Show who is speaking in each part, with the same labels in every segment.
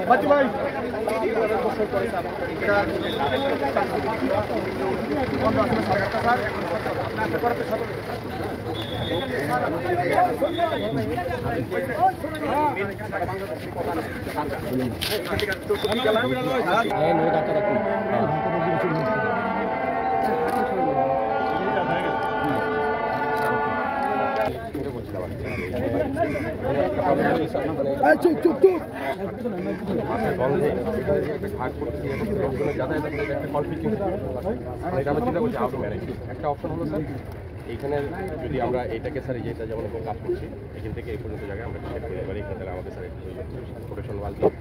Speaker 1: বাচ্চু ভাই একটা অপশন হলো স্যার এইখানে যদি আমরা এটাকে স্যার যেটা যেমন কাজ করছি এখান থেকে এই পর্যন্ত জায়গায় আমরা সেট করি এবার এখানে আমাদের স্যার প্রোটেকশন ওয়াল দিয়ে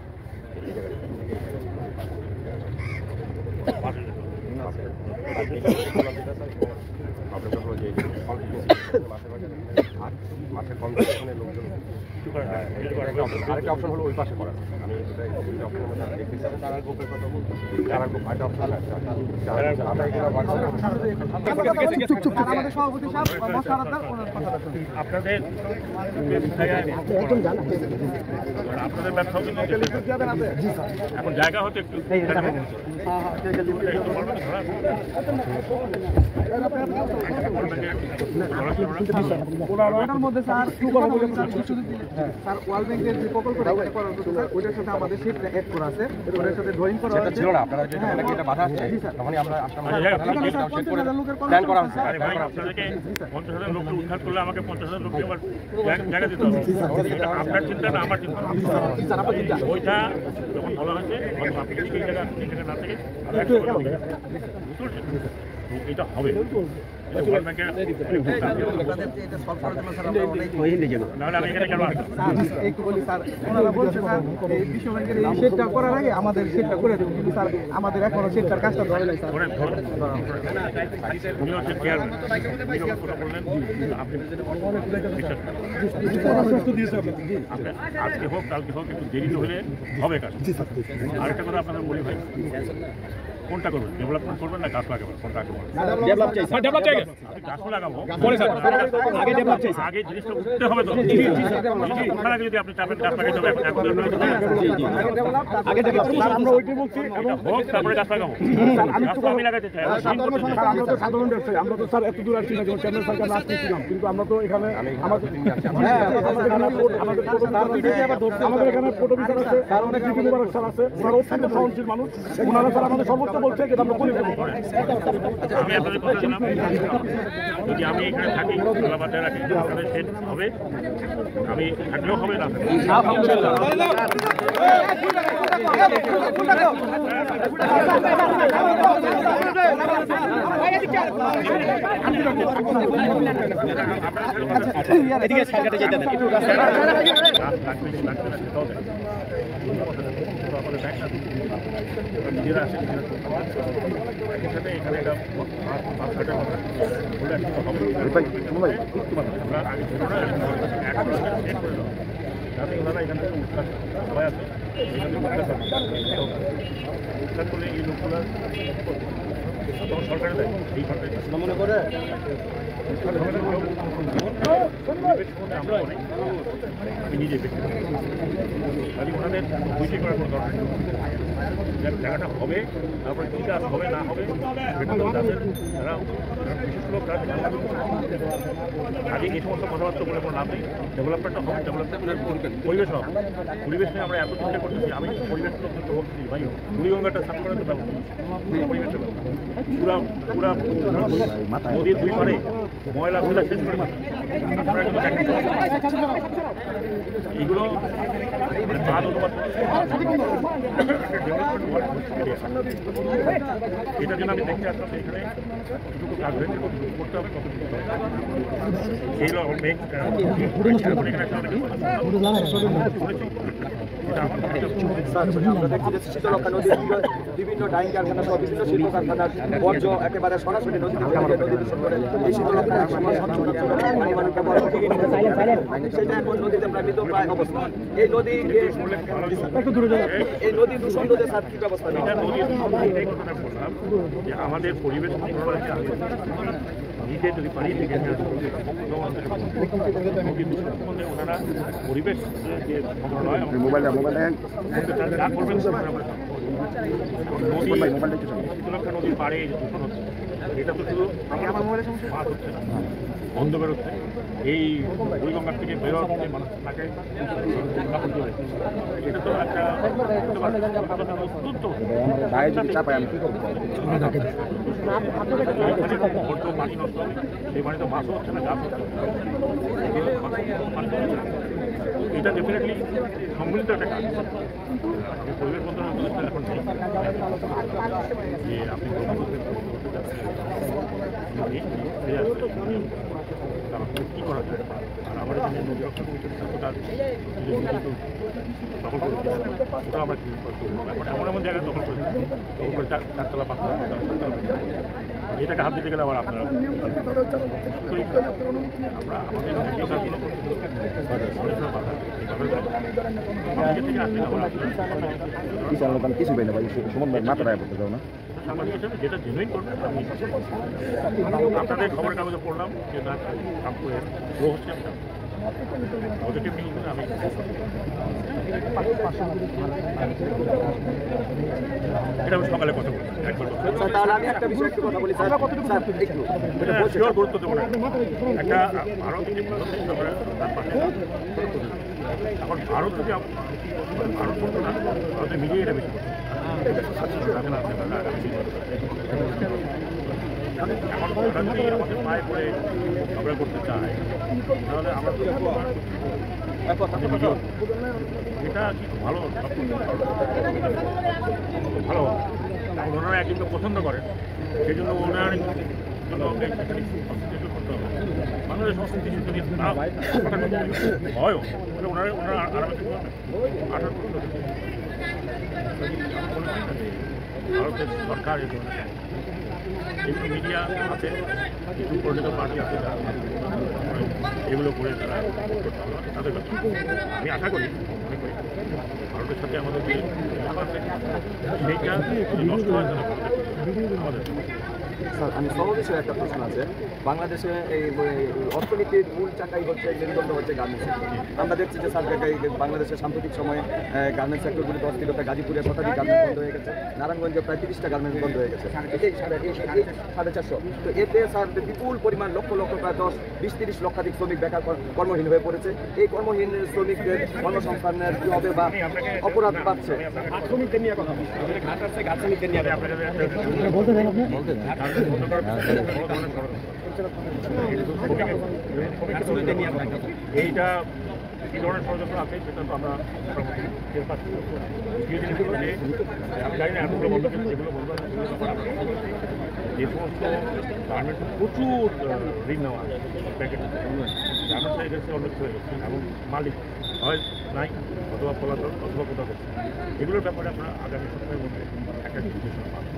Speaker 1: প্রবলেমটা হলো যে মাঠের কনভার্সেশনের লোকজন আরেকটা অপশন হলো ওই পাশে করা আমি
Speaker 2: আপনাদের ব্যবসা এখন জায়গা হতে একটু
Speaker 1: মধ্যে স্যার স্যার ওয়ার্ল্ড ব্যাংকের যে প্রকল্পটা ওইটার সাথে আমাদের সেটটা অ্যাড করা আছে ওটার সাথে ড্রয়িং করা আছে ছিল না আপনারা যেটা নাকি এটা বাধা আছে তখনই আমরা আসলাম প্ল্যান করা হচ্ছে
Speaker 2: আপনাদেরকে 50,000 লোককে উদ্ধার করলে আমাকে 50,000 লোককে আবার জায়গা দিতে হবে আপনার চিন্তা না আমার চিন্তা ওইটা যখন বলা হয়েছে আপনি এই জায়গা না থেকে এটা হবে
Speaker 1: আমাদের সেটটা করে দেবো কিন্তু স্যার আমাদের এখনো সেটটার কাজটা ধরে নাই
Speaker 2: আজকে হোক কালকে হোক একটু দেরি হলে হবে কাজ আরেকটা কথা আপনাদের বলি ভাই কোনটা করবেন ডেভেলপমেন্ট করবেন না গাছ লাগাবেন কোনটা গাছ লাগাবো আগে জিনিসটা উঠতে হবে তো ওখানে আগে যদি আপনি চাপেন গাছ লাগাইতে হবে হোক তারপরে গাছ লাগাবো আমি লাগাইতে চাই
Speaker 1: সাধারণ ব্যবসায়ী আমরা তো স্যার এত দূর আসছি না যেমন কেন্দ্র সরকার লাস্ট ছিলাম কিন্তু আমরা তো এখানে আমাদের এখানে ফটো বিচার আছে স্যার অনেক বিভিন্ন স্যার আছে ওনারা অত্যন্ত সহনশীল মানুষ ওনারা স্যার আমাদের সর্বোচ্চ বলছে যে আমরা করে দেবো
Speaker 2: আমি আপনাদের কথা জানাব যদি আমি এখানে থাকি বাজারে রাখি তাহলে সেট হবে আমি থাকলেও হবে না নিজেরা আসে সাথে এখানে একটা আমরা আগে ছিল না যাতে ওনারা এখান থেকে উৎখাত সবাই আছে উৎখাত করলে এই লোকগুলো তখন সরকারে দেয় এই সরকারের মনে করে আমরা অনেক আমি নিজে খালি ওনাদের বইটি করার কোনো দরকার নেই জায়গাটা হবে তারপরে কী কাজ হবে না হবে সেটা তো তাদের যারা বিশেষ লোক তারা আগে এই সমস্ত কথাবার্তা বলে কোনো লাভ নেই ডেভেলপমেন্টটা হবে ডেভেলপমেন্টের পরিবেশ হবে পরিবেশ নিয়ে আমরা এত চিন্তা করতেছি আমি পরিবেশ বলতেছি ভাই বুড়িগঙ্গাটা সাফ করার তো ব্যবস্থা পরিবেশের পুরা পুরা নদীর দুই পারে ময়লা ফেলা শেষ করে এগুলো বাদ অনুবাদ এটা যেন আমি দেখতে আসলাম এখানে কতটুকু কাজ হয়েছে কতটুকু করতে হবে কতটুকু এইগুলো
Speaker 1: শীতলক্ষা নদী বিভিন্ন ডাইং কারখানা সহ বিভিন্ন শিল্প কারখানার বর্জ্য একেবারে সরাসরি নদী দূষণ করে এই শীতলক্ষা সেটা এখন নদীতে প্রায় অবস্থা এই নদী এই নদী দূষণ রোধে স্যার কি ব্যবস্থা
Speaker 2: যে আমাদের পরিবেশ নিজে যদি পারি লিখে নিয়ে আসবো নদী দূষণ সম্বন্ধে ওনারা পরিবেশ যে মন্ত্রণালয় যা করবেন শীতলক্ষা নদীর পাড়ে যে দূষণ হচ্ছে এটা তো শুধু মাছ হচ্ছে না, বন্ধ বেরোচ্ছে, এই বুড়িগঙ্গার থেকে বেরোচ্ছে মানুষ থাকে, এটা তো একটা পানি নষ্ট হবে, সেই পানিতে মাছও হচ্ছে না, গাছ হচ্ছে না, এটা ডেফিনেটলি সম্মিলিত একটা কাজ। পরিবেশ মন্ত্রণালয় এখন নেই যে আপনি কী করা যায়, আর আমার এখানে নদী রক্ষা কমিটির তার দখল করে ওটা আমরা কি এমন এমন জায়গায় দখল করে চারতলা পাঁচতলা এটাকে হাত দিতে গেলে আবার আপনারা আমরা আমাদের
Speaker 3: কিছু পাই না ভাই সমন্বয় মাথায় পড়তে যাও না
Speaker 2: সাংবাদিক হিসেবে যেটা জেনুইন করবেন আমি আপনাদের খবরের কাগজে পড়লাম যে না কাম করে গ্রো হচ্ছে একটা পজিটিভ নিউজ আমি এটা আমি সকালে কথা বলছি একবার শিওর গুরুত্ব দেবো না একটা ভারত তার পাশে এখন ভারত যদি ভারত করতো না ভারতের মিডিয়া এটা বেশি এখন ওরা যদি আমাদের পায়ে পড়ে আমরা করতে চাই তাহলে আমরা এটা কি ভালো ভালো ওনারা একজনকে পছন্দ করেন সেই জন্য ওনার জন্য করতে হবে বাংলাদেশ সংস্কৃতি যদি না হয়ও ওনারা আরামে আশা করতে ভারতের সরকার এই ধরনের এগুলো মিডিয়া আছে, কিছু পলিটিক্যাল পার্টি আছে এগুলো করে তারা তাদের আমি আশা করি মনে করি ভারতের সাথে আমাদের যে সেইটা নষ্ট হয় তারা আমাদের।
Speaker 3: স্যার আমি সর্বদেশের একটা প্রশ্ন আছে, বাংলাদেশে এই অর্থনীতির মূল চাকাই হচ্ছে মেরুদণ্ড হচ্ছে গার্মেন্টস সেক্টর। আমরা দেখছি যে স্যার বাংলাদেশের সাম্প্রতিক সময়ে গার্মেন্টস সেক্টরগুলিতে অস্থিরতা, গাজীপুরে শতাধিক গার্মেন্টস বন্ধ হয়ে গেছে, নারায়ণগঞ্জে প্রায় 30টা গার্মেন্টস বন্ধ হয়ে গেছে, 450। তো এতে স্যার বিপুল পরিমাণ লক্ষ লক্ষ প্রায় 10-20-30 লক্ষাধিক শ্রমিক বেকার কর্মহীন হয়ে পড়েছে। এই কর্মহীন শ্রমিকদের কর্মসংস্থানের কী হবে বা অপরাধ পাচ্ছে শ্রমিকদের নিয়ে কথা শ্রমিকদের নিয়ে
Speaker 2: এইটা কী ধরনের ষড়যন্ত্র আছে সেটা তো আমরা টের পাচ্ছি। দ্বিতীয় জিনিস হলো যে আমি জানি না এতগুলো বন্ধ কিন্তু যেগুলো বন্ধ যে সমস্ত গার্মেন্টস প্রচুর ঋণ নেওয়া প্যাকেট গার্মেন্টস হয়ে গেছে অনেক হয়ে গেছে এবং মালিক হয় নাই অথবা পলাতক অথবা কোথাও করছে, এগুলোর ব্যাপারে আমরা আগামী সপ্তাহের মধ্যে একটা নির্দেশনা পাবো।